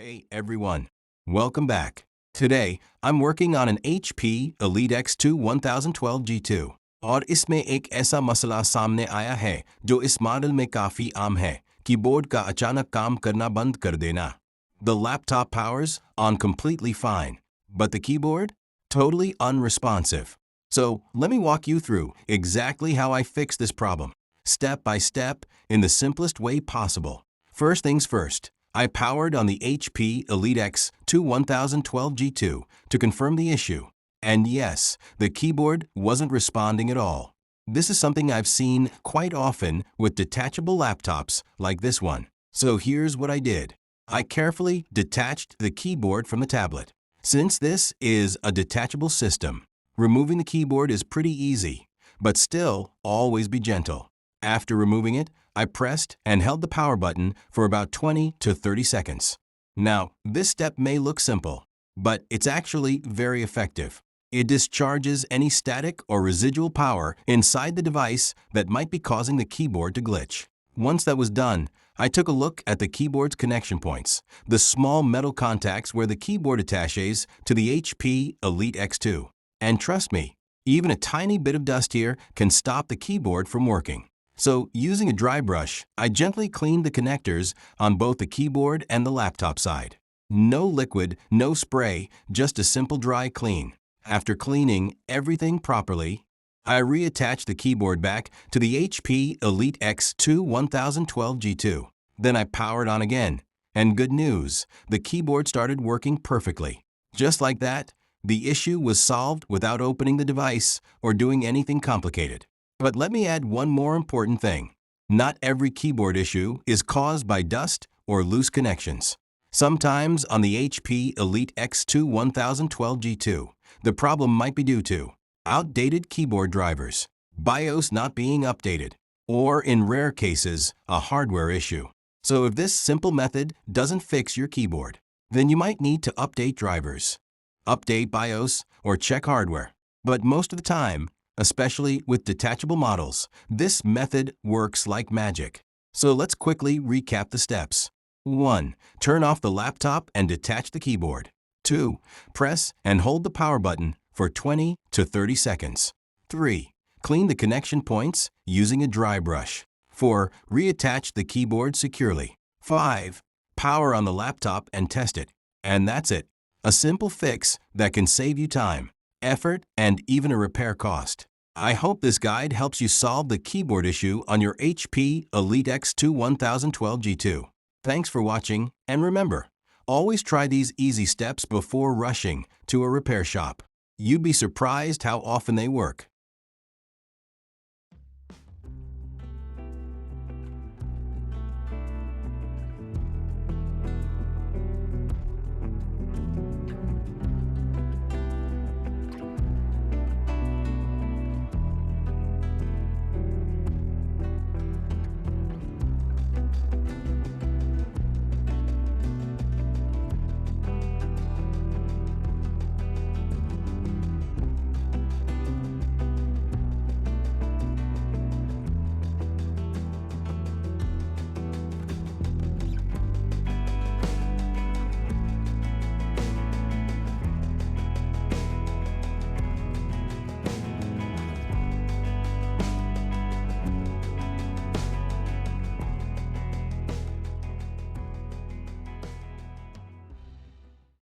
Hey everyone, welcome back. Today, I'm working on an HP Elite X2 1012 G2 और इसमें एक ऐसा मसला सामने आया है जो इस मॉडल में काफ़ी आम है, कीबोर्ड का अचानक काम करना बंद कर देना. The laptop powers on completely fine, but the keyboard? Totally unresponsive. So, let me walk you through exactly how I fix this problem, step by step, in the simplest way possible. First things first, I powered on the HP Elite X2 1012 G2 to confirm the issue. And yes, the keyboard wasn't responding at all. This is something I've seen quite often with detachable laptops like this one. So here's what I did. I carefully detached the keyboard from the tablet. Since this is a detachable system, removing the keyboard is pretty easy, but still, always be gentle. After removing it, I pressed and held the power button for about 20 to 30 seconds. Now, this step may look simple, but it's actually very effective. It discharges any static or residual power inside the device that might be causing the keyboard to glitch. Once that was done, I took a look at the keyboard's connection points, the small metal contacts where the keyboard attaches to the HP Elite X2. And trust me, even a tiny bit of dust here can stop the keyboard from working. So, using a dry brush, I gently cleaned the connectors on both the keyboard and the laptop side. No liquid, no spray, just a simple dry clean. After cleaning everything properly, I reattached the keyboard back to the HP Elite X2 1012 G2. Then I powered on again. And good news, the keyboard started working perfectly. Just like that, the issue was solved without opening the device or doing anything complicated. But let me add one more important thing. Not every keyboard issue is caused by dust or loose connections. Sometimes on the HP Elite X2 1012 G2, the problem might be due to outdated keyboard drivers, BIOS not being updated, or in rare cases, a hardware issue. So if this simple method doesn't fix your keyboard, then you might need to update drivers, update BIOS, or check hardware. But most of the time, especially with detachable models, this method works like magic. So let's quickly recap the steps. 1. Turn off the laptop and detach the keyboard. 2. Press and hold the power button for 20 to 30 seconds. 3. Clean the connection points using a dry brush. 4. Reattach the keyboard securely. 5. Power on the laptop and test it. And that's it. A simple fix that can save you time, effort, and even a repair cost. I hope this guide helps you solve the keyboard issue on your HP Elite X2 1012 G2. Thanks for watching, and remember, always try these easy steps before rushing to a repair shop. You'd be surprised how often they work.